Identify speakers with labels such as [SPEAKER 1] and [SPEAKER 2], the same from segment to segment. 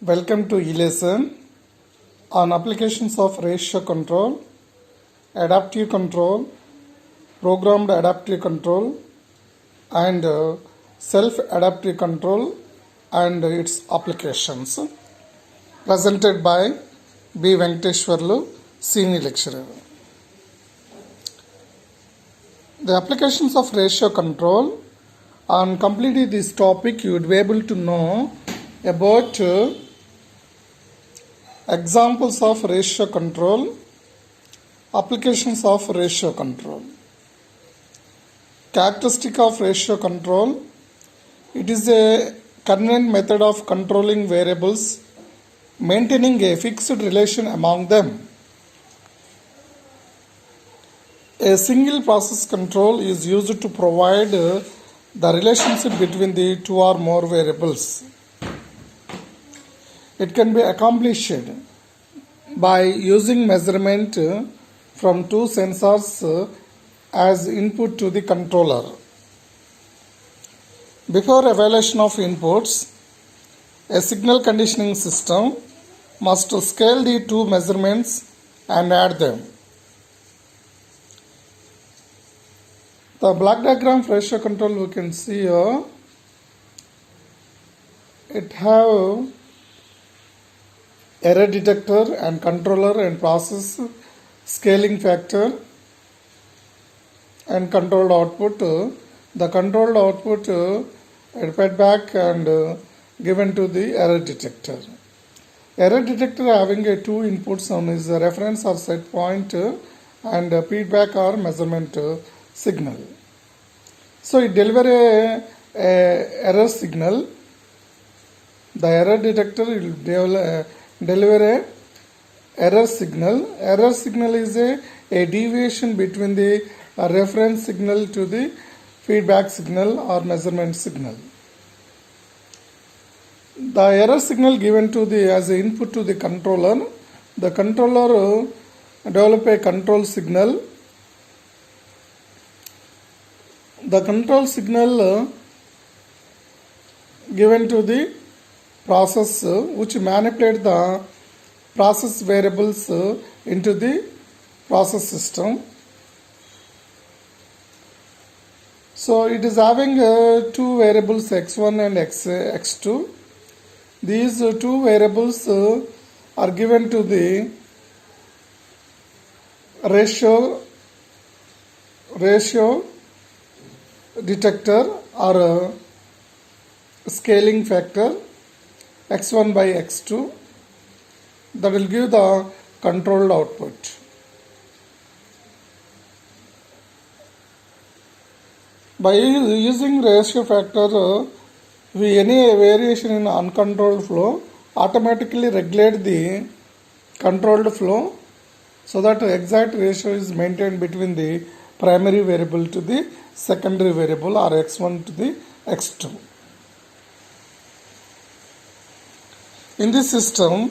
[SPEAKER 1] Welcome to e-lesson on applications of ratio control, adaptive control, programmed adaptive control and self-adaptive control and its applications. Presented by B. Venkateshwarlu, Senior Lecturer. The applications of ratio control. On completing this topic, you would be able to know about examples of ratio control, applications of ratio control. Characteristic of ratio control: it is a convenient method of controlling variables, maintaining a fixed relation among them. A single process control is used to provide the relationship between the two or more variables. It can be accomplished by using measurement from two sensors as input to the controller. Before evaluation of inputs, a signal conditioning system must scale the two measurements and add them. The block diagram for ratio control we can see here. It have error detector and controller and process scaling factor and controlled output. The controlled output fed back and given to the error detector. Error detector having a two inputs, one is a reference or set point and a feedback or measurement signal. So it deliver a error signal. The error detector will deliver a error signal. Error signal is a deviation between the reference signal to the feedback signal or measurement signal. The error signal given to the as an input to the controller. The controller develop a control signal. The control signal given to the process which manipulate the process variables into the process system. So it is having two variables x1 and x2. These two variables are given to the ratio detector or scaling factor x1 by x2 that will give the controlled output. By using ratio factor, any variation in uncontrolled flow automatically regulate the controlled flow so that exact ratio is maintained between the primary variable to the secondary variable or x1 to the x2. In this system,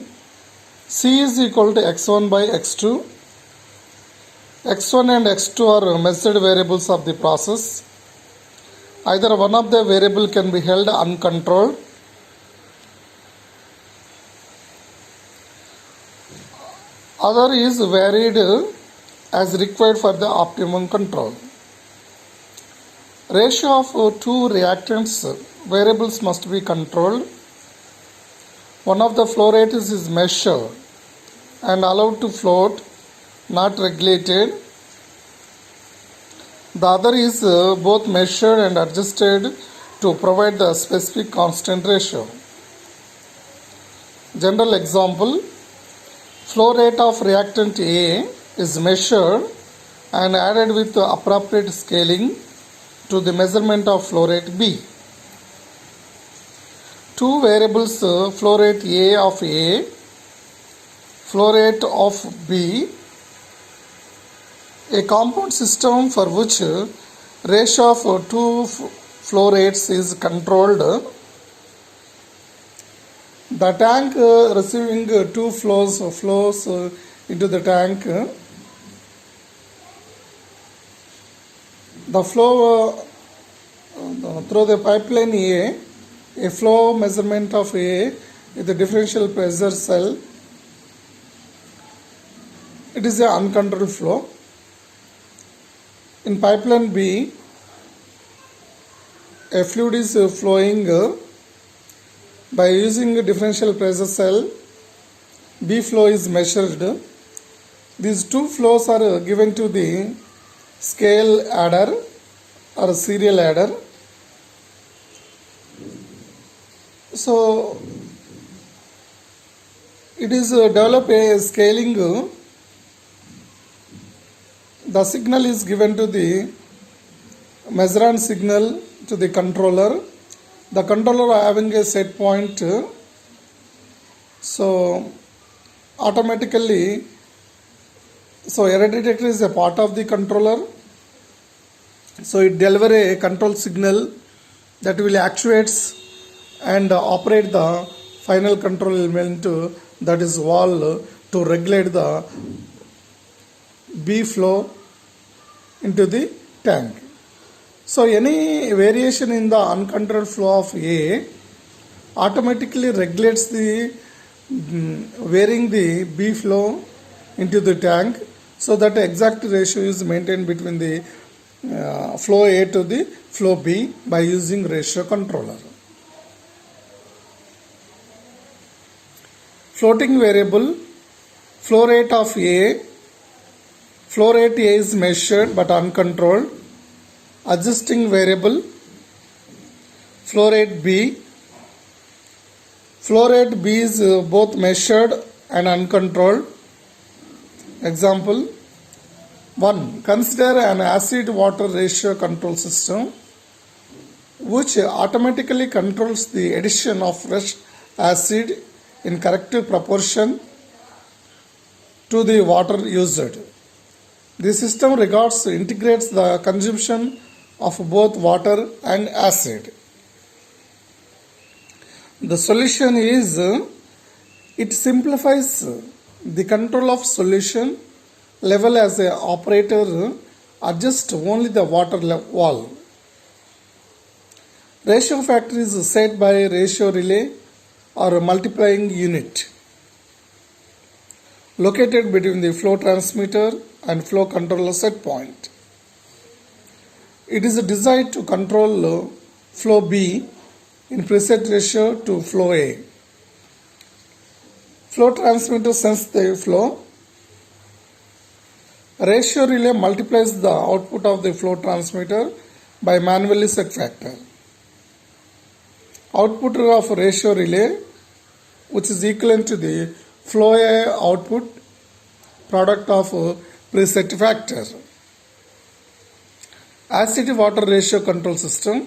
[SPEAKER 1] C is equal to x1 by x2. x1 and x2 are measured variables of the process. Either one of the variable can be held uncontrolled. Other is varied as required for the optimum control. Ratio of two reactants variables must be controlled. One of the flow rates is measured and allowed to float, not regulated. The other is both measured and adjusted to provide the specific constant ratio. General example: flow rate of reactant A is measured and added with appropriate scaling to the measurement of flow rate B. Two variables, flow rate A of A, flow rate of B. A compound system for which ratio of two flow rates is controlled. The tank receiving two flows into the tank. The flow through the pipeline A, a flow measurement of A with a differential pressure cell. It is an uncontrolled flow. In pipeline B, a fluid is flowing by using a differential pressure cell. B flow is measured. These two flows are given to the scale adder or serial adder. So it is develop a scaling. The signal is given to the measurand signal to the controller. The controller having a set point, so automatically, so error detector is a part of the controller, so it deliver a control signal that will actuates and operate the final control element, that is valve, to regulate the B flow into the tank. So any variation in the uncontrolled flow of A automatically regulates the varying the B flow into the tank, so that exact ratio is maintained between the flow A to the flow B by using ratio controller. Floating variable, flow rate of A. Flow rate A is measured but uncontrolled. Adjusting variable, flow rate B. Flow rate B is both measured and uncontrolled. Example 1. Consider an acid-water ratio control system which automatically controls the addition of fresh acid in corrective proportion to the water used. The system integrates the consumption of both water and acid. The solution is, it simplifies the control of solution level as a operator adjusts only the water valve. Ratio factor is set by ratio relay or multiplying unit located between the flow transmitter and flow controller set point. It is designed to control flow B in preset ratio to flow A. Flow transmitter sends the flow. Ratio relay multiplies the output of the flow transmitter by manually set factor. Output of ratio relay, which is equivalent to the flow A output product of preset factor. Acid water ratio control system.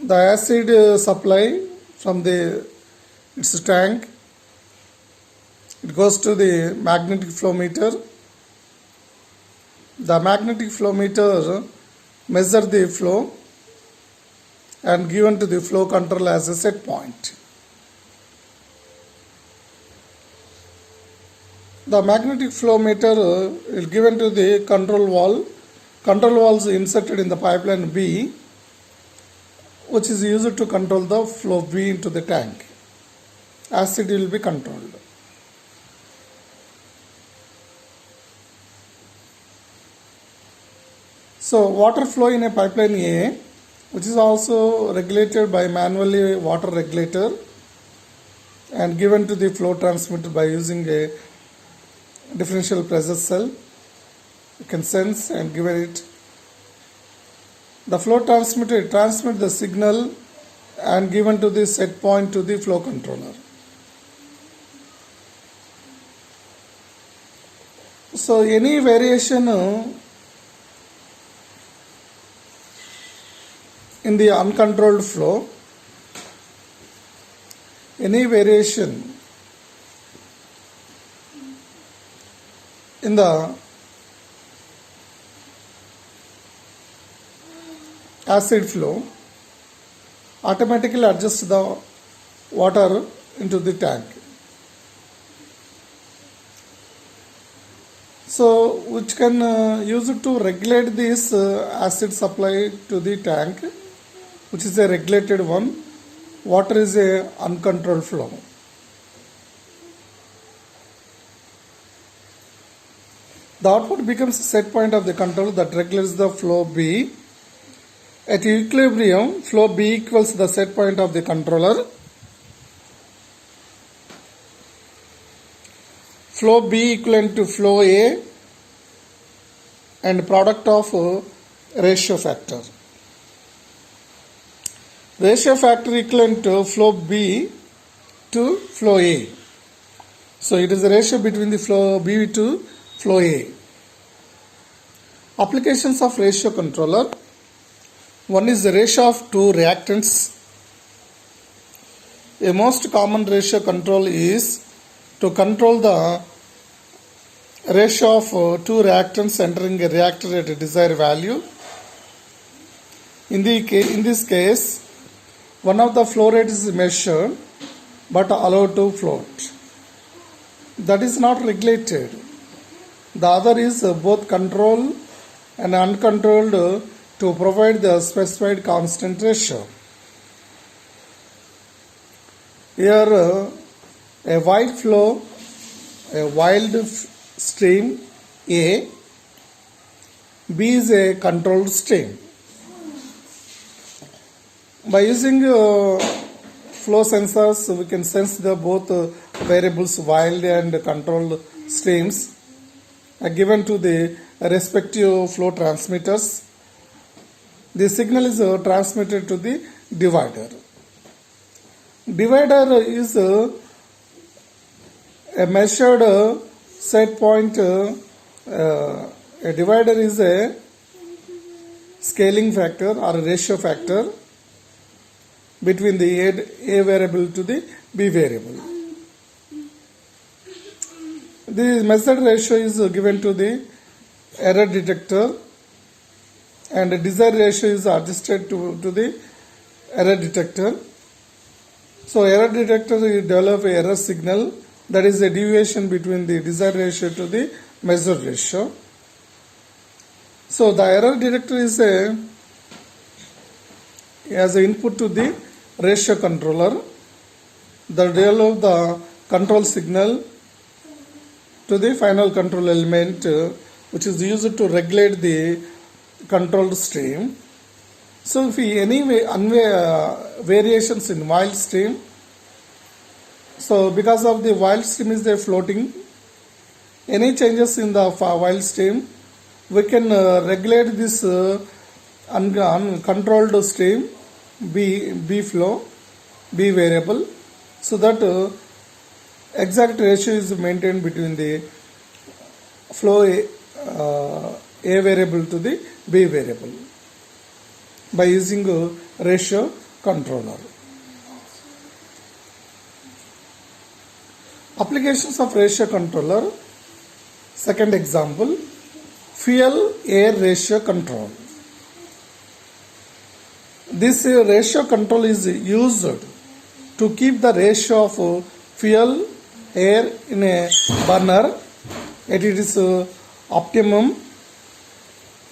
[SPEAKER 1] The acid supply from its tank, it goes to the magnetic flow meter. The magnetic flow meter measure the flow and given to the flow control as a set point. The magnetic flow meter is given to the control valve. Control valve is inserted in the pipeline B, which is used to control the flow B into the tank. Acid will be controlled. So water flow in a pipeline A, which is also regulated by manually water regulator and given to the flow transmitter by using a differential pressure cell. You can sense and give it. The flow transmitter transmits the signal and given to the set point to the flow controller. So any variation in the uncontrolled flow, any variation in the acid flow automatically adjusts the water into the tank. So which can use it to regulate this acid supply to the tank, which is a regulated one. water is a uncontrolled flow. The output becomes a set point of the control that regulates the flow B. At equilibrium, flow B equals the set point of the controller. Flow B equivalent to flow A and product of ratio factor. Ratio factor equivalent to flow B to flow A. So it is the ratio between the flow B to flow A. Applications of ratio controller. One is the ratio of two reactants. A most common ratio control is to control the ratio of two reactants entering a reactor at a desired value. In this case, one of the flow rate is measured but allowed to float. That is not regulated. The other is both controlled and uncontrolled to provide the specified constant ratio. Here a wild flow, a wild stream A, B is a controlled stream. By using flow sensors, we can sense the both variables wild and controlled streams given to the respective flow transmitters. The signal is transmitted to the divider. Divider is a measured set point. A divider is a scaling factor or a ratio factor between the A variable to the B variable. The measured ratio is given to the error detector, and the desired ratio is adjusted to the error detector. So error detector will develop a error signal, that is a deviation between the desired ratio to the measured ratio. So the error detector is as an input to the ratio controller that develop the control signal to the final control element, which is used to regulate the controlled stream. So if any variations in wild stream, so because of the wild stream is there floating, any changes in the wild stream, we can regulate this uncontrolled stream B flow, B variable, so that exact ratio is maintained between the flow A variable to the B variable by using a ratio controller. Applications of ratio controller. Second example, fuel air ratio control. This ratio control is used to keep the ratio of fuel air in a burner at its optimum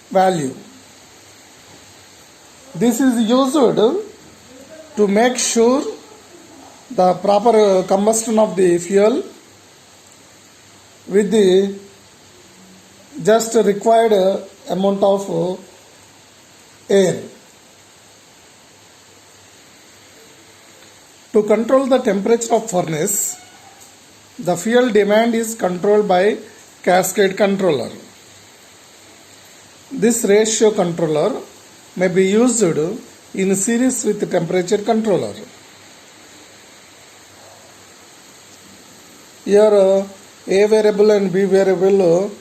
[SPEAKER 1] value. This is used to make sure the proper combustion of the fuel with the just required amount of air. To control the temperature of furnace, the fuel demand is controlled by cascade controller. This ratio controller may be used in series with the temperature controller. Here A variable and B variable,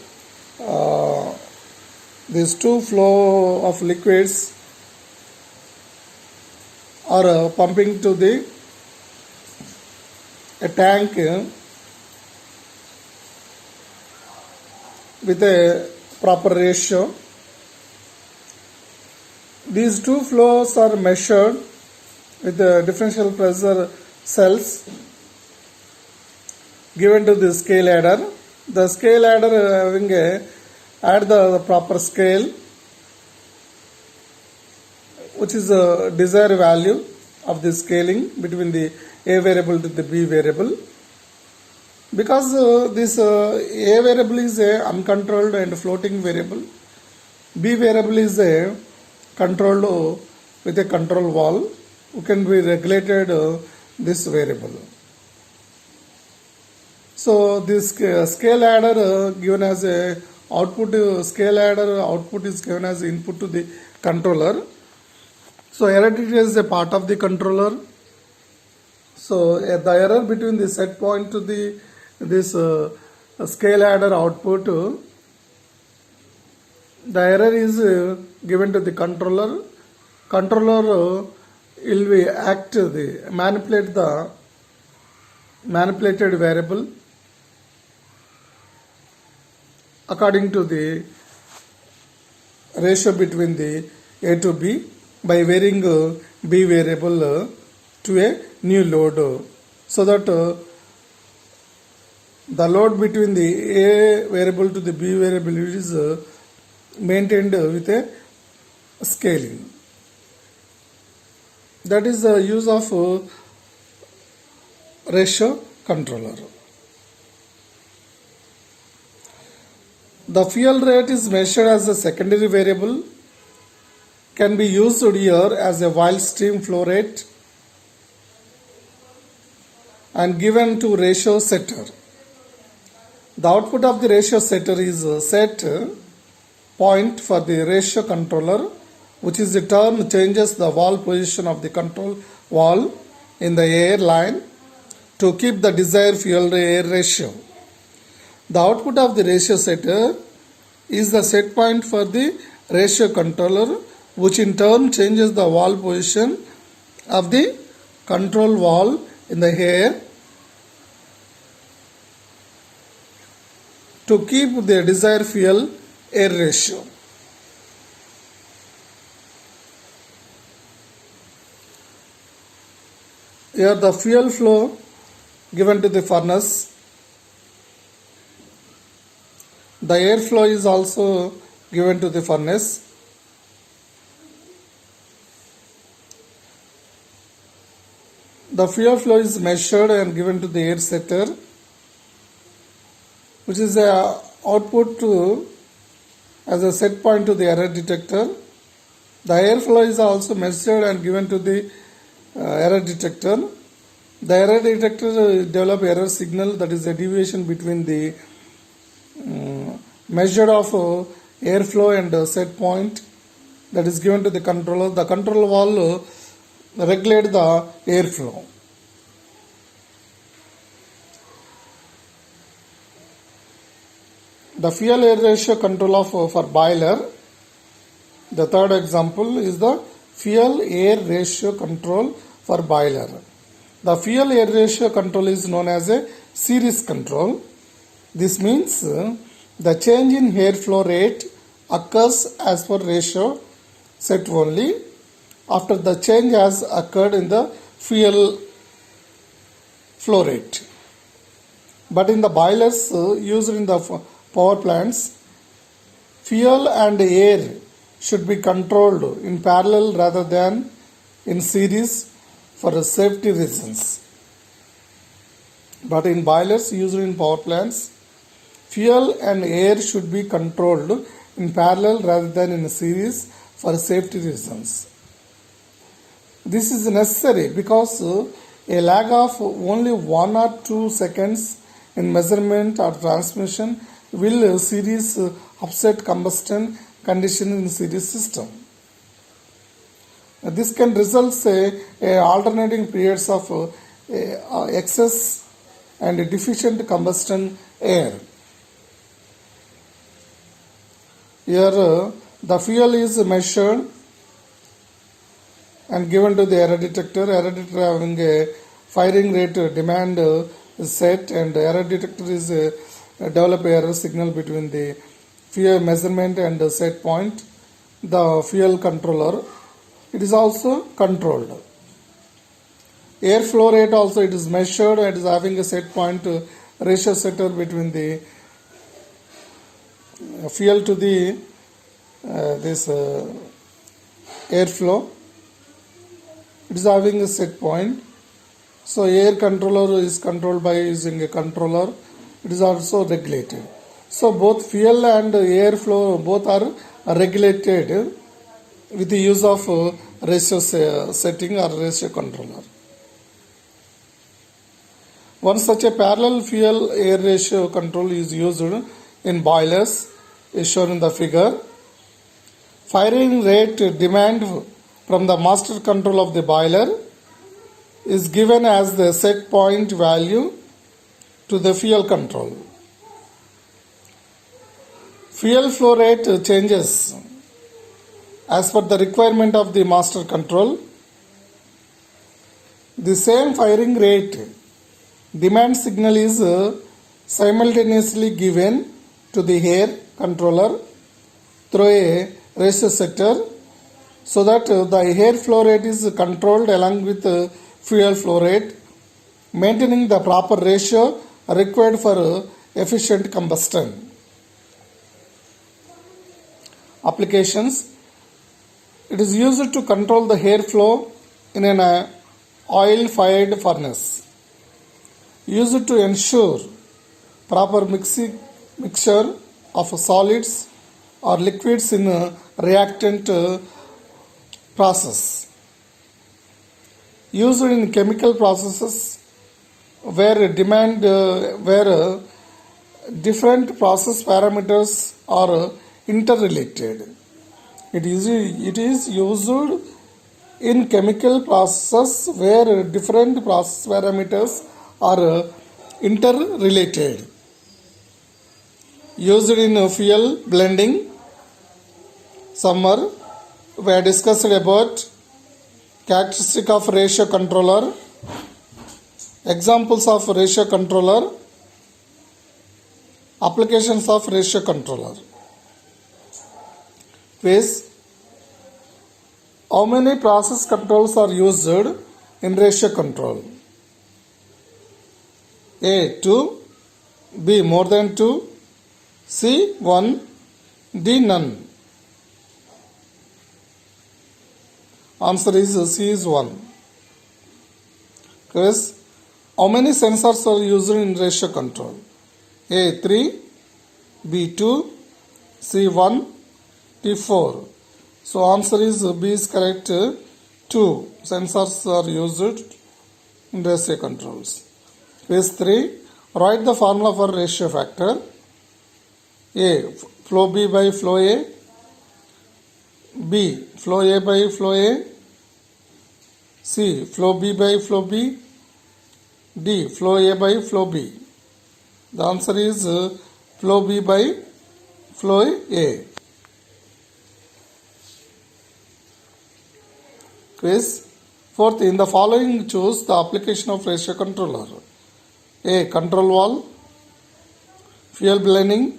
[SPEAKER 1] these two flow of liquids are pumping to a tank with a proper ratio. These two flows are measured with the differential pressure cells given to the scale adder. The scale adder having add the proper scale, which is a desired value of the scaling between the A variable to the B variable. Because this A variable is a uncontrolled and floating variable, B variable is a controlled with a control valve who can be regulated this variable. So this scale adder given as a output, scale adder output is given as input to the controller. So error detector is a part of the controller. So the error between the set point to the this scale adder output, the error is given to the controller. Controller will be manipulate the manipulated variable according to the ratio between the A to B by varying B variable to a new load, so that the load between the A variable to the B variable is maintained with a scaling. That is the use of ratio controller. The fuel rate is measured as a secondary variable, can be used here as a while stream flow rate and given to ratio setter. The output of the ratio setter is a set point for the ratio controller, which is in turn changes the valve position of the control valve in the air line to keep the desired fuel air ratio. The output of the ratio setter is the set point for the ratio controller, which in turn changes the valve position of the control valve in the air to keep the desired fuel air ratio. Here the fuel flow given to the furnace. The airflow is also given to the furnace. The fuel flow is measured and given to the air setter, which is a output to as a set point to the error detector. The airflow is also measured and given to the error detector. The error detector develop error signal, that is a deviation between the measure of airflow and set point, that is given to the controller. The control valve regulate the airflow. The fuel air ratio control for boiler. The third example is the fuel air ratio control for boiler. The fuel air ratio control is known as a series control. This means the change in airflow rate occurs as per ratio set only after the change has occurred in the fuel flow rate. But in the boilers used in the power plants, fuel and air should be controlled in parallel rather than in series for safety reasons. But in boilers used in power plants, fuel and air should be controlled in parallel rather than in series for safety reasons. This is necessary because a lag of only 1 or 2 seconds in measurement or transmission will series upset combustion condition in series system. This can result alternating periods of excess and deficient combustion air. Here the fuel is measured and given to the error detector. Error detector having a firing rate demand is set, and error detector is develop error signal between the fuel measurement and set point. The fuel controller, it is also controlled. Air flow rate also it is measured and is having a set point ratio setter between the fuel to the this airflow. it is having a set point. So air controller is controlled by using a controller. It is also regulated. So both fuel and air flow both are regulated with the use of ratio setting or ratio controller. One such a parallel fuel air ratio control is used in boilers, is shown in the figure. Firing rate demand from the master control of the boiler is given as the set point value to the fuel control. Fuel flow rate changes as per the requirement of the master control. The same firing rate demand signal is simultaneously given to the air controller through a ratio setter, so that the air flow rate is controlled along with fuel flow rate, maintaining the proper ratio required for efficient combustion. Applications. It is used to control the air flow in an oil-fired furnace. Used to ensure proper mixture of solids or liquids in a reactant process. Used in chemical processes where different process parameters are interrelated. It is used in chemical process where different process parameters are interrelated. Used in fuel blending. Summer, we have discussed about characteristic of ratio controller, examples of ratio controller, applications of ratio controller. Quiz. How many process controls are used in ratio control? A. 2, B. more than 2, C. 1, D. none. Answer is C is 1. Quiz. How many sensors are used in ratio control? A. 3, B. 2, C. 1, D. 4. So answer is B is correct. 2 sensors are used in ratio controls. Quiz 3. Write the formula for ratio factor. A. Flow B by flow A. B. Flow A by flow A. C. Flow B by flow B. D. Flow A by flow B. The answer is flow B by flow A. Quiz. Fourth, in the following choose the application of ratio controller. A. Control valve. Fuel blending.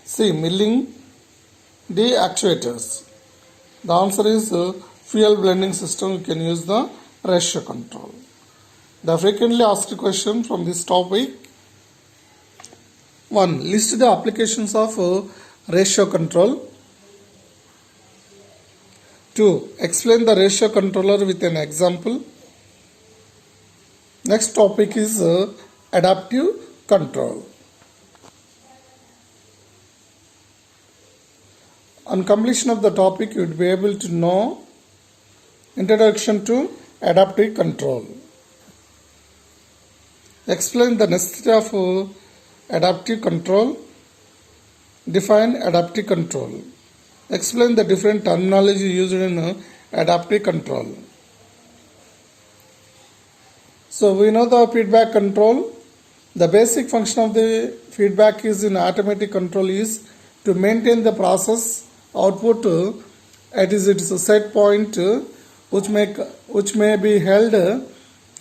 [SPEAKER 1] C. Milling. D. Actuators. The answer is fuel blending system. You can use the ratio control. The frequently asked question from this topic. 1. List the applications of ratio control. 2. Explain the ratio controller with an example. Next topic is adaptive control. On completion of the topic, you would be able to know introduction to adaptive control. Explain the necessity of adaptive control. Define adaptive control. Explain the different terminology used in adaptive control. So we know the feedback control. The basic function of the feedback is in automatic control is to maintain the process output at its set point, which may be held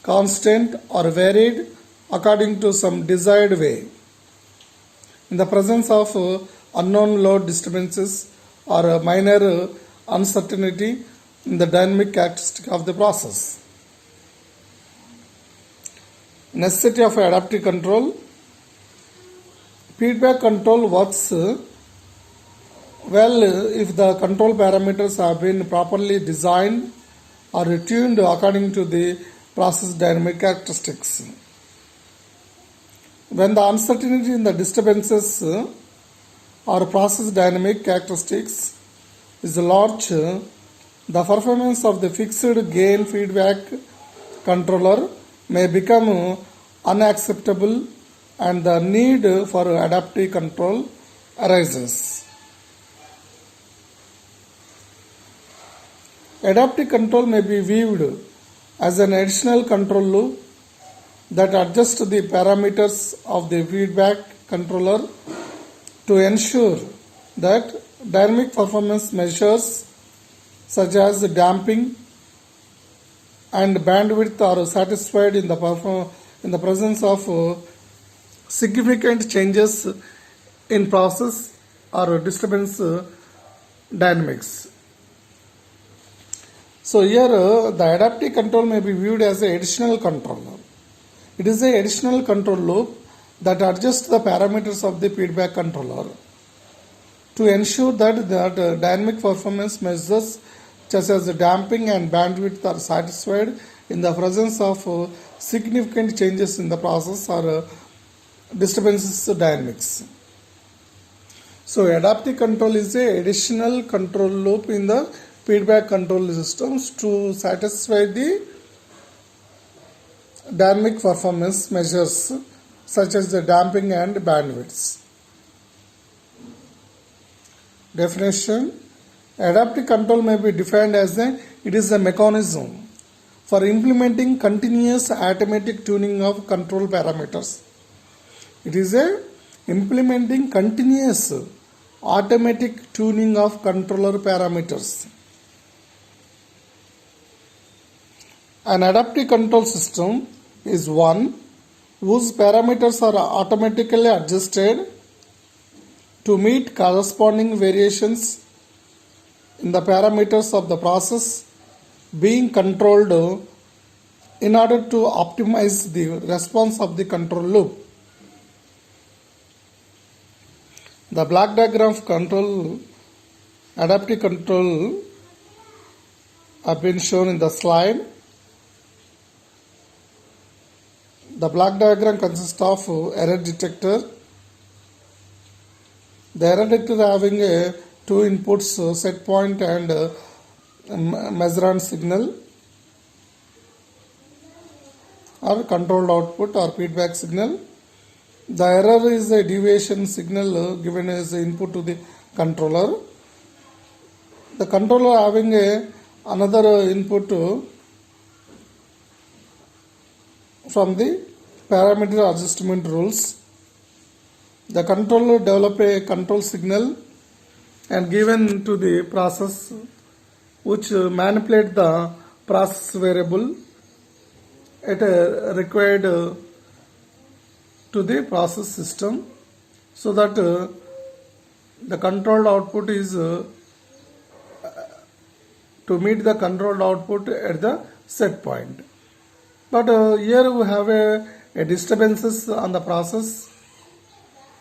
[SPEAKER 1] constant or varied according to some desired way, in the presence of unknown load disturbances or a minor uncertainty in the dynamic characteristic of the process. Necessity of adaptive control. Feedback control works well if the control parameters have been properly designed are tuned according to the process dynamic characteristics. When the uncertainty in the disturbances or process dynamic characteristics is large, the performance of the fixed gain feedback controller may become unacceptable and the need for adaptive control arises. Adaptive control may be viewed as an additional control loop that adjusts the parameters of the feedback controller to ensure that dynamic performance measures such as damping and bandwidth are satisfied in the presence of significant changes in process or disturbance dynamics. So here the adaptive control may be viewed as an additional controller. It is an additional control loop that adjusts the parameters of the feedback controller to ensure that dynamic performance measures such as damping and bandwidth are satisfied in the presence of significant changes in the process or disturbances dynamics. So adaptive control is an additional control loop in the feedback control systems to satisfy the dynamic performance measures such as the damping and bandwidths. Definition: adaptive control may be defined as it is a mechanism for implementing continuous automatic tuning of control parameters. It is a implementing continuous automatic tuning of controller parameters. An adaptive control system is one whose parameters are automatically adjusted to meet corresponding variations in the parameters of the process being controlled in order to optimize the response of the control loop. The block diagram of control, adaptive control have been shown in the slide. The block diagram consists of error detector. The error detector having two inputs, set point and measurand signal, or controlled output or feedback signal. The error is a deviation signal given as input to the controller. The controller having another input from the parameter adjustment rules. The controller develop a control signal and given to the process which manipulate the process variable at a required to the process system so that the controlled output is to meet the controlled output at the set point. But here we have a disturbances on the process.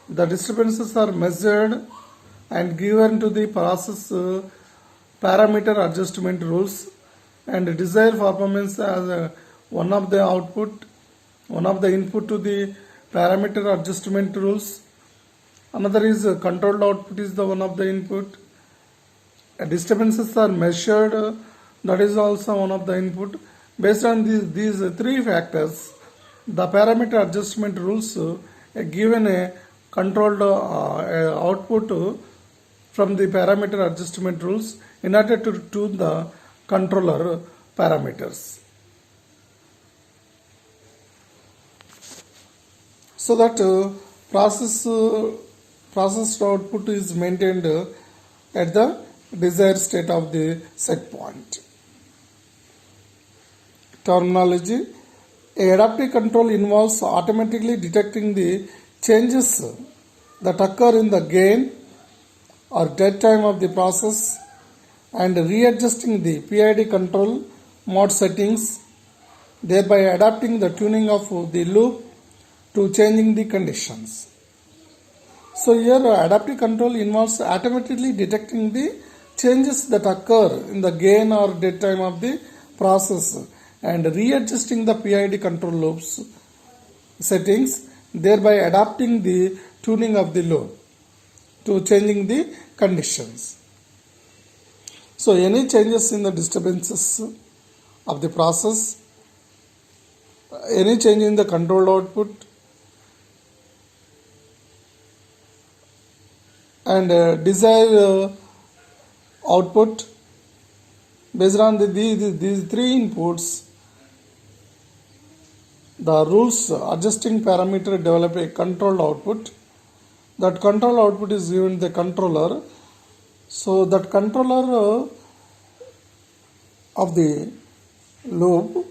[SPEAKER 1] The disturbances are measured and given to the process parameter adjustment rules, and desired performance as one of the output, one of the input to the parameter adjustment rules. Another is controlled output is the one of the input. Disturbances are measured, that is also one of the input. Based on these three factors, the parameter adjustment rules given a controlled output from the parameter adjustment rules in order to tune the controller parameters. So that processed output is maintained at the desired state of the set point. Terminology: adaptive control involves automatically detecting the changes that occur in the gain or dead time of the process and readjusting the PID control mode settings, thereby adapting the tuning of the loop to changing the conditions. So here adaptive control involves automatically detecting the changes that occur in the gain or dead time of the process and readjusting the PID control loops settings, thereby adapting the tuning of the loop to changing the conditions. So any changes in the disturbances of the process, any change in the controlled output, and desired output based on these three inputs, the rules adjusting parameter develop a controlled output. That control output is given the controller. So that controller of the loop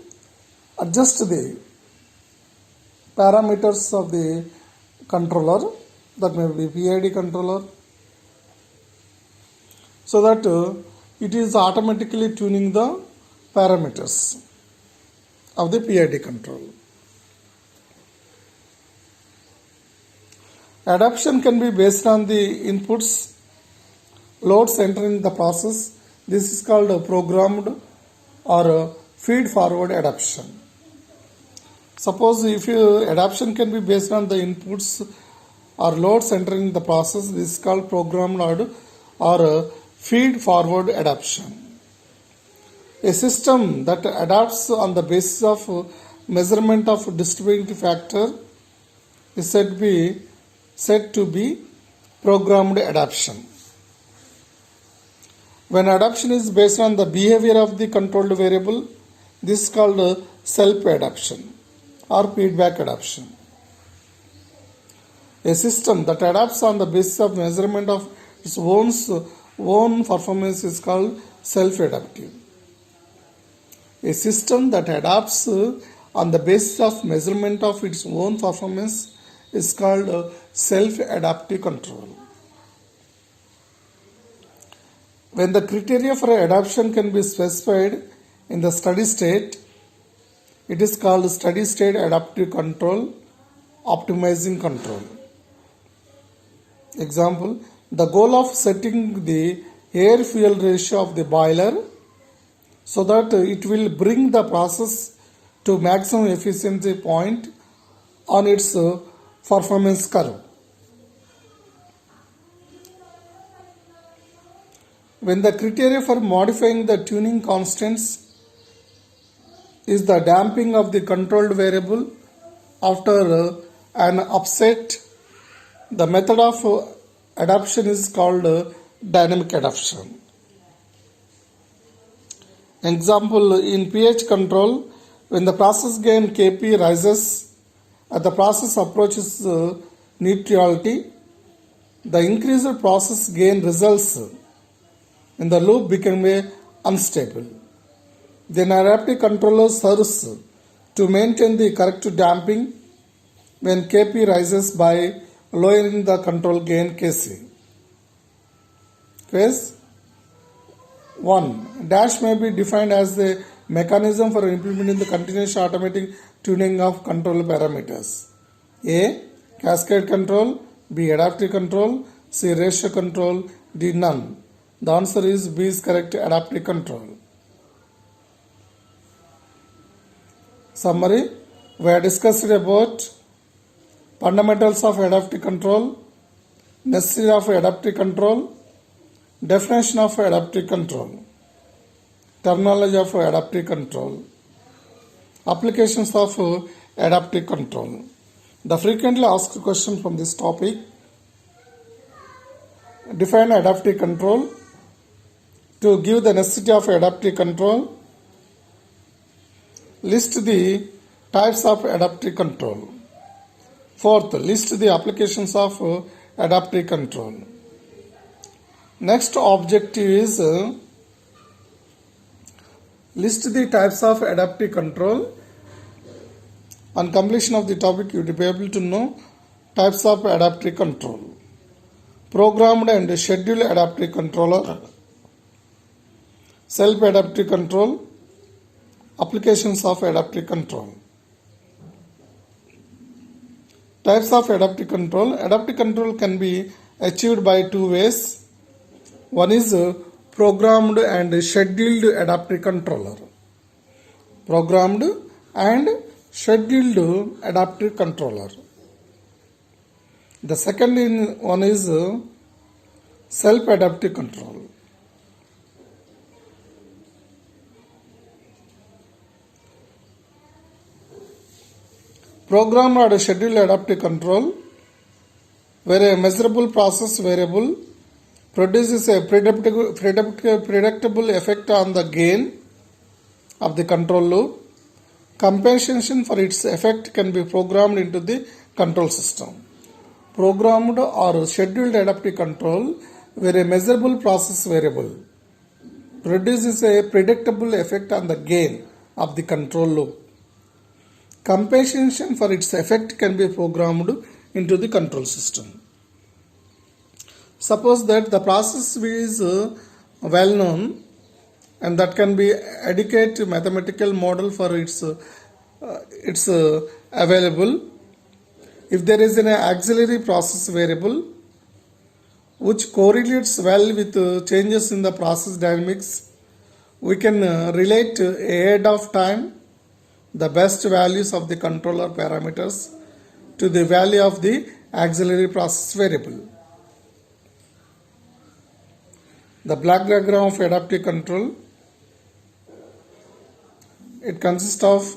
[SPEAKER 1] adjust the parameters of the controller, that may be PID controller, so that it is automatically tuning the parameters of the PID control. Adaptation can be based on the inputs, loads entering the process. This is called a programmed or feed forward adaptation. Suppose if adaptation can be based on the inputs or loads entering the process, this is called programmed or feed forward adaptation. A system that adapts on the basis of measurement of distributing factor is said to be programmed adaptation. When adaptation is based on the behavior of the controlled variable, this is called self-adaptation or feedback adaptation. A system that adapts on the basis of measurement of its own performance is called self-adaptive. A system that adapts on the basis of measurement of its own performance is called self-adaptive control. When the criteria for adaptation can be specified in the steady state, it is called steady state adaptive control, optimizing control. Example, the goal of setting the air fuel ratio of the boiler so that it will bring the process to maximum efficiency point on its performance curve. When the criteria for modifying the tuning constants is the damping of the controlled variable after an upset, the method of adaptation is called dynamic adaptation. Example, in pH control, when the process gain Kp rises as the process approaches neutrality, the increased process gain results in the loop becoming unstable. Then adaptive controller serves to maintain the correct damping when Kp rises by lowering the control gain Kc. Case 1. Dash may be defined as the mechanism for implementing the continuous automatic tuning of control parameters. A. Cascade control. B. Adaptive control. C. Ratio control. D. None. The answer is B is correct, adaptive control. Summary. We have discussed about fundamentals of adaptive control, necessity of adaptive control, definition of adaptive control, terminology of adaptive control, applications of adaptive control. The frequently asked question from this topic: define adaptive control. To give the necessity of adaptive control, list the types of adaptive control. Fourth, list the applications of adaptive control. Next objective is list the types of adaptive control. On completion of the topic, you will be able to know types of adaptive control. Programmed and scheduled adaptive controller, self-adaptive control, applications of adaptive control. Types of adaptive control. Adaptive control can be achieved by two ways. One is programmed and scheduled adaptive controller. programmed and scheduled adaptive controller. The second one is self-adaptive control. Programmed or scheduled adaptive control, where a measurable process variable produces a predictable effect on the gain of the control loop. Compensation for its effect can be programmed into the control system. Programmed or scheduled adaptive control, where a measurable process variable produces a predictable effect on the gain of the control loop. Compensation for its effect can be programmed into the control system. Suppose that the process is well known and that can be adequate mathematical model for its available. If there is an auxiliary process variable which correlates well with changes in the process dynamics, we can relate ahead of time the best values of the controller parameters to the value of the auxiliary process variable. The block diagram of adaptive control, it consists of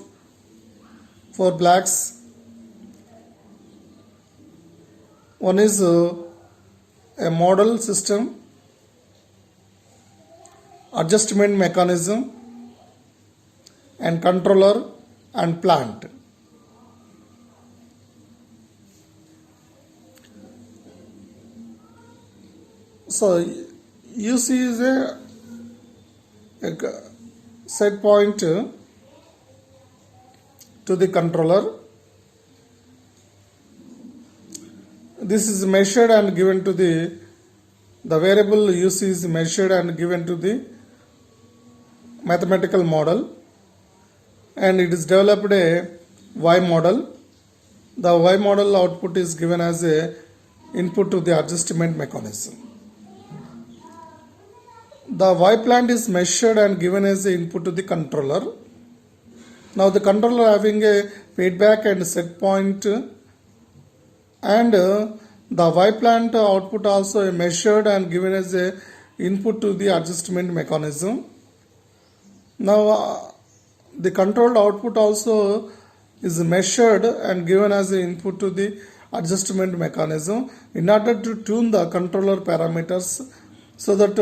[SPEAKER 1] 4 blocks. One is a model system, adjustment mechanism, and controller and plant. So UC is a set point to the controller. This is measured and given to the variable UC is measured and given to the mathematical model, and it is developed a Y model. The Y model output is given as a input to the adjustment mechanism. The Y plant is measured and given as the input to the controller. Now the controller having a feedback and set point, and the Y plant output also measured and given as a input to the adjustment mechanism. Now the controlled output also is measured and given as the input to the adjustment mechanism in order to tune the controller parameters, so that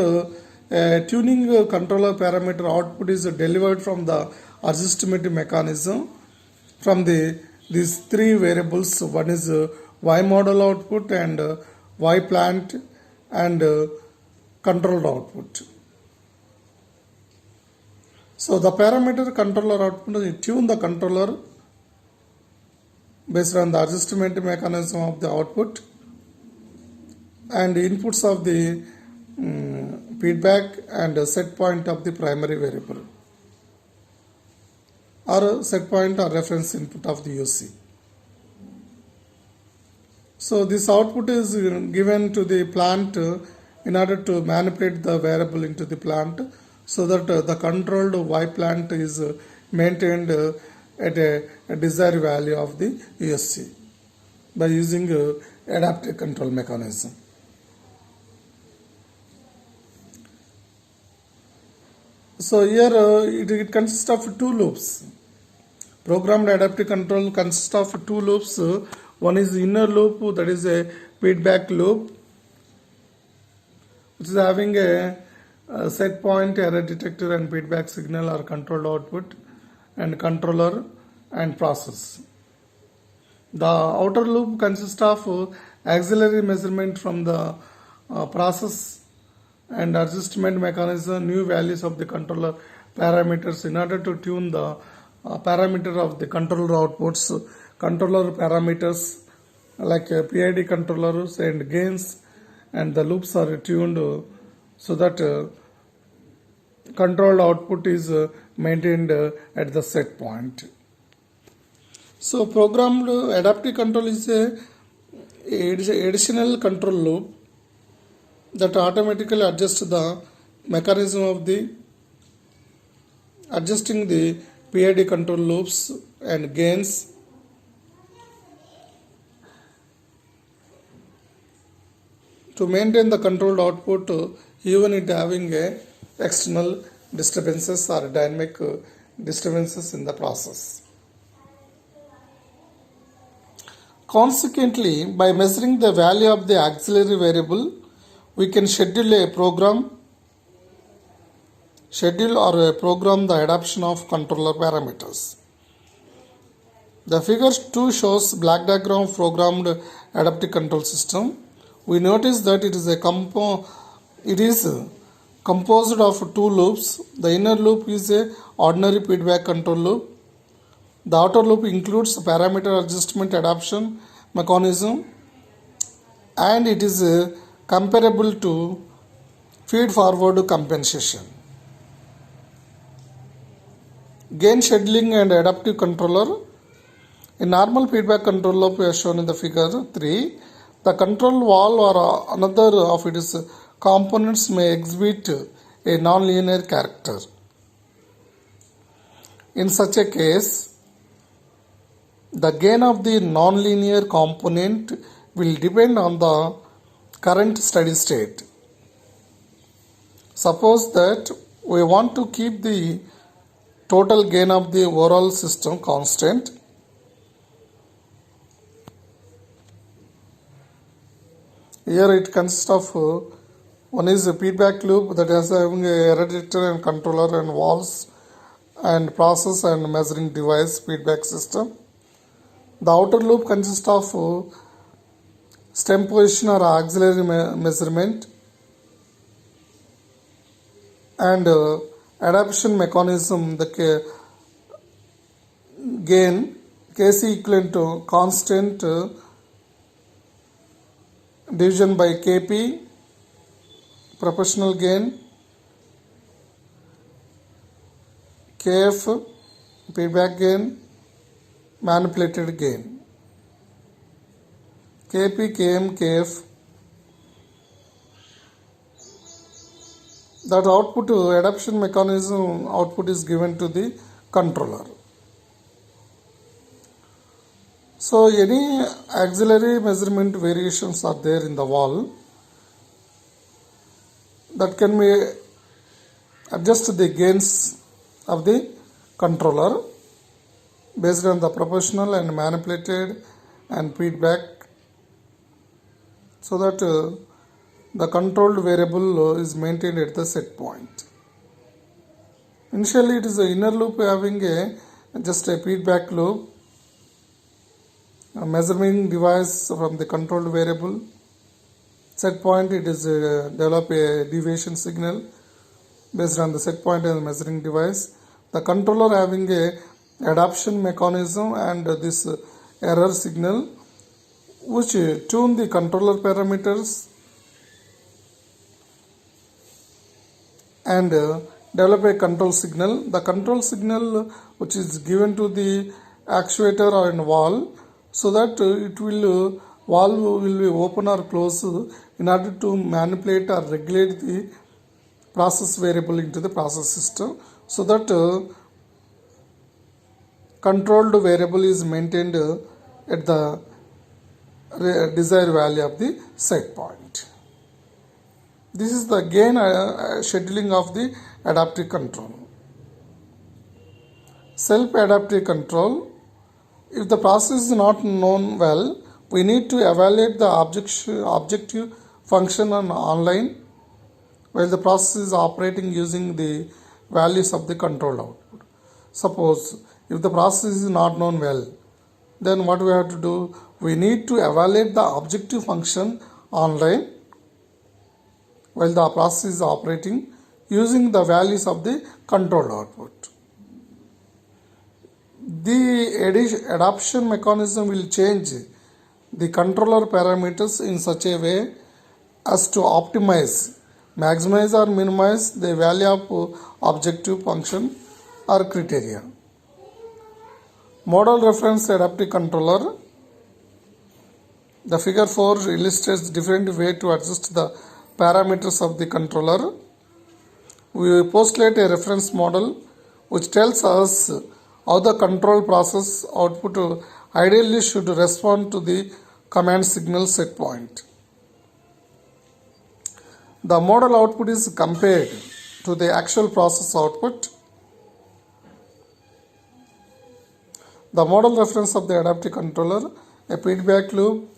[SPEAKER 1] tuning controller parameter output is delivered from the adjustment mechanism from these 3 variables. One is Y model output and Y plant and controlled output. So the parameter controller output is tune the controller based on the adjustment mechanism of the output and inputs of the feedback and set point of the primary variable, or set point or reference input of the UC. So this output is given to the plant in order to manipulate the variable into the plant, so that the controlled Y plant is maintained at a desired value of the USC by using adaptive control mechanism. So here it consists of 2 loops. Programmed adaptive control consists of 2 loops. One is inner loop, that is a feedback loop, which is having a set point, error detector and feedback signal or controlled output, and controller and process. The outer loop consists of auxiliary measurement from the process and adjustment mechanism, new values of the controller parameters in order to tune the parameter of the controller outputs, controller parameters like PID controllers and gains, and the loops are tuned so that controlled output is maintained at the set point. So programmed adaptive control is a additional control loop that automatically adjusts the mechanism of the adjusting the PID control loops and gains. To maintain the controlled output, even it having a external disturbances or dynamic disturbances in the process. Consequently, by measuring the value of the auxiliary variable, we can schedule or program the adoption of controller parameters. The figure 2 shows black diagram of programmed adaptive control system. We notice that it is composed of two loops. The inner loop is a ordinary feedback control loop. The outer loop includes parameter adjustment adaptation mechanism, and it is comparable to feed forward compensation. Gain scheduling and adaptive controller. In normal feedback control loop as shown in the figure 3, the control valve or another of its components may exhibit a nonlinear character. In such a case, the gain of the nonlinear component will depend on the current steady state. Suppose that we want to keep the total gain of the overall system constant. Here it consists of one is a feedback loop that has having a error detector and controller and valves and process and measuring device feedback system. The outer loop consists of stem position or auxiliary measurement and adaptation mechanism. The gain Kc equivalent to constant division by Kp, proportional gain, Kf, feedback gain, manipulated gain. Kp, Km, Kf. That output adaptation mechanism output is given to the controller. So any auxiliary measurement variations are there in the valve that can be adjust the gains of the controller based on the proportional and manipulated and feedback, so that the controlled variable is maintained at the set point. Initially it is the inner loop having just a feedback loop, a measuring device from the controlled variable. Set point it is develop a deviation signal based on the set point and the measuring device. The controller having a adaptation mechanism and this error signal which tune the controller parameters and develop a control signal. The control signal which is given to the actuator or in valve, so that it will valve will be open or close in order to manipulate or regulate the process variable into the process system, so that controlled variable is maintained at the desired value of the set point. This is the gain scheduling of the adaptive control. Self-adaptive control. If the process is not known well, we need to evaluate the objective function online while the process is operating using the values of the control output. Suppose if the process is not known well, then what we have to do? We need to evaluate the objective function online while the process is operating using the values of the control output. The adaptation mechanism will change the controller parameters in such a way as to optimize, maximize or minimize the value of objective function or criteria. Model reference adaptive controller. The figure 4 illustrates different way to adjust the parameters of the controller. We postulate a reference model which tells us how the control process output ideally should respond to the command signal set point. The model output is compared to the actual process output. The model reference of the adaptive controller, a feedback loop,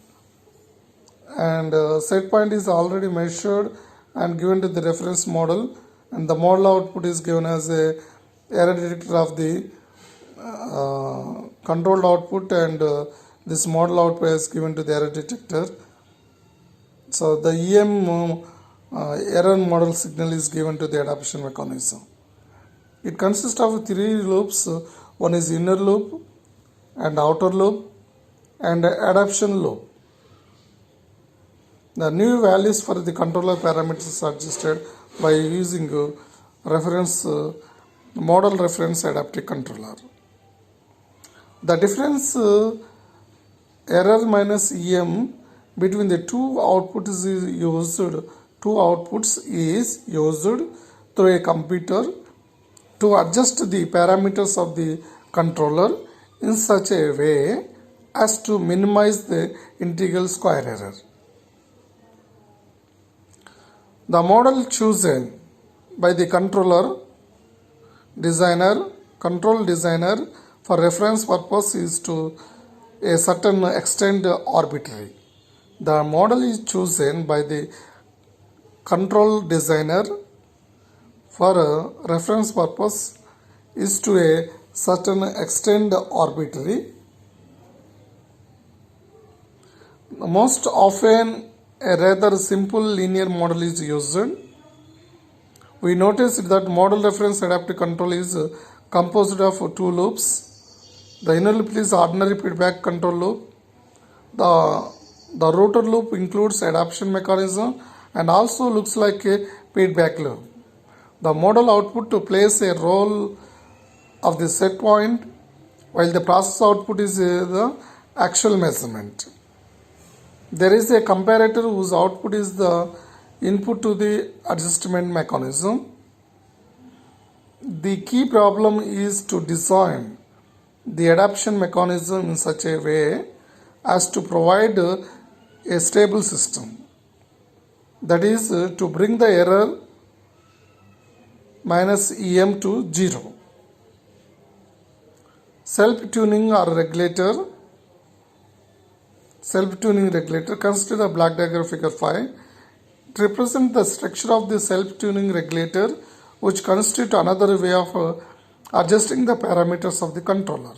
[SPEAKER 1] and set point is already measured and given to the reference model, and the model output is given as a error detector of the controlled output, and this model output is given to the error detector. So the EM error model signal is given to the adaptation mechanism. It consists of 3 loops. One is inner loop and outer loop and adaptation loop. The new values for the controller parameters are adjusted by using model reference adaptive controller. The difference error minus EM between the two outputs is used through a computer to adjust the parameters of the controller in such a way as to minimize the integral square error. The model chosen by the control designer for reference purpose is to a certain extent arbitrary. The model is chosen by the control designer for reference purpose is to a certain extent arbitrary. Most often a rather simple linear model is used. We noticed that model reference adaptive control is composed of 2 loops. The inner loop is ordinary feedback control loop. The rotor loop includes adaptation mechanism and also looks like a feedback loop. The model output plays a role of the set point, while the process output is the actual measurement. There is a comparator whose output is the input to the adjustment mechanism. The key problem is to design the adaptation mechanism in such a way as to provide a stable system. That is to bring the error minus EM to 0. Self-tuning regulator, consider the block diagram figure 5. It represents the structure of the self-tuning regulator, which constitutes another way of adjusting the parameters of the controller.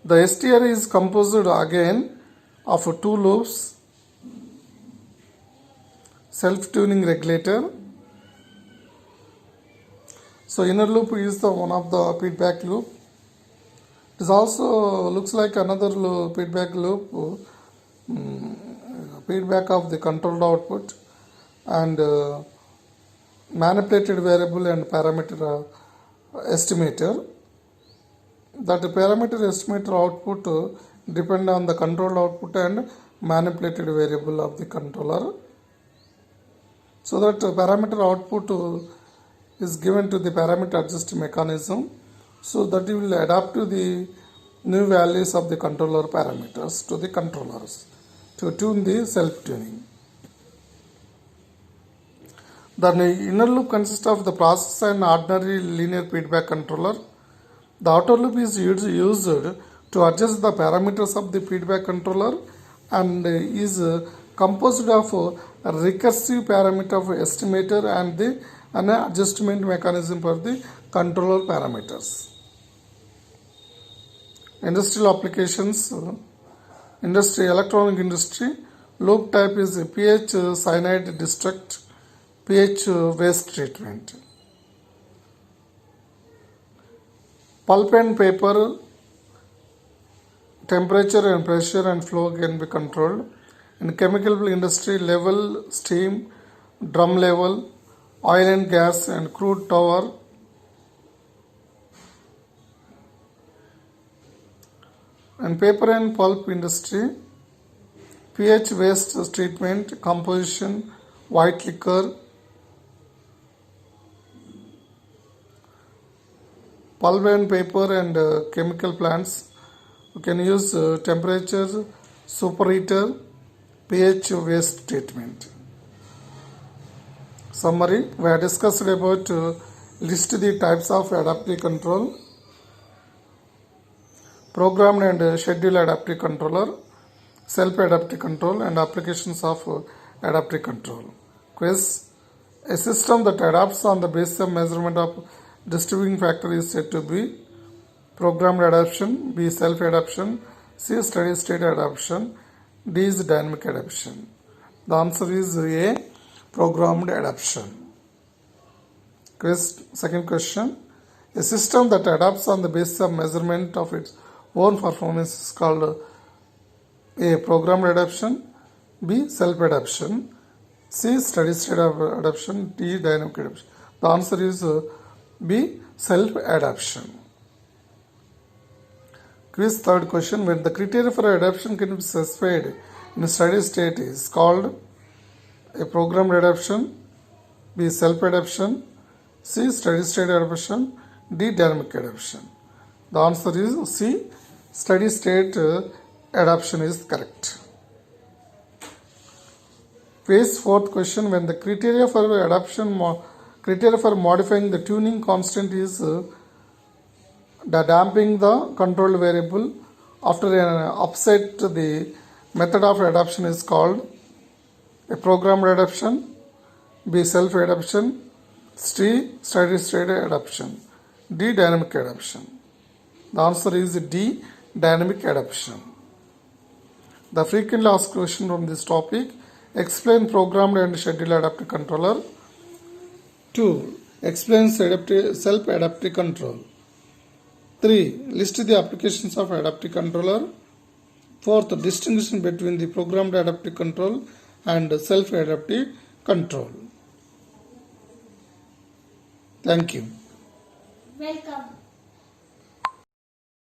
[SPEAKER 1] The STR is composed again of 2 loops, self-tuning regulator. So inner loop is the one of the feedback loop. It also looks like another feedback loop, feedback of the controlled output, and manipulated variable and parameter estimator. That parameter estimator output depend on the controlled output and manipulated variable of the controller. So that parameter output is given to the parameter adjusting mechanism, so that you will adapt to the new values of the controller parameters to the controllers to tune the self-tuning. The inner loop consists of the process and ordinary linear feedback controller. The outer loop is used to adjust the parameters of the feedback controller and is composed of a recursive parameter of estimator and an adjustment mechanism for the controller parameters. Industrial applications, electronic industry, loop type is pH cyanide destruct, pH waste treatment. Pulp and paper, temperature and pressure and flow can be controlled. In chemical industry, level, steam, drum level, oil and gas and crude tower. And paper and pulp industry, pH waste treatment, composition, white liquor. pulp and paper and chemical plants. You can use temperature, superheater, pH waste treatment. Summary: we have discussed about list the types of adaptive control, programmed and scheduled adaptive controller, self-adaptive control, and applications of adaptive control. Quiz: a system that adapts on the basis of measurement of distributing factor is said to be programmed adaptation, B self-adaptation, C steady state adaptation, D is dynamic adaptation. The answer is A, programmed adaptation. Second question: a system that adapts on the basis of measurement of its own performance is called A, programmed adaptation, B, self-adaptation, C, steady state adaptation, D, dynamic adaptation. The answer is B, self-adaptation. Quiz third question: when the criteria for adaptation can be specified in a steady state is called A, programmed adaptation, B, self-adaptation, C, steady state adaptation, D, dynamic adaptation. The answer is C, steady state adaptation is correct. Phase fourth question: when the criteria for adaptation, criteria for modifying the tuning constant is the damping the control variable after an upset, the method of adaptation is called A, programmed adaptation, B, self-adaptation, C, steady state adaptation, D, dynamic adaptation. The answer is D, dynamic adaptation. The frequently asked question from this topic: explain programmed and scheduled adaptive controller. 2. Explain self-adaptive control. 3. List the applications of adaptive controller. 4th, distinction between the programmed adaptive control and self-adaptive control. Thank you.
[SPEAKER 2] Welcome.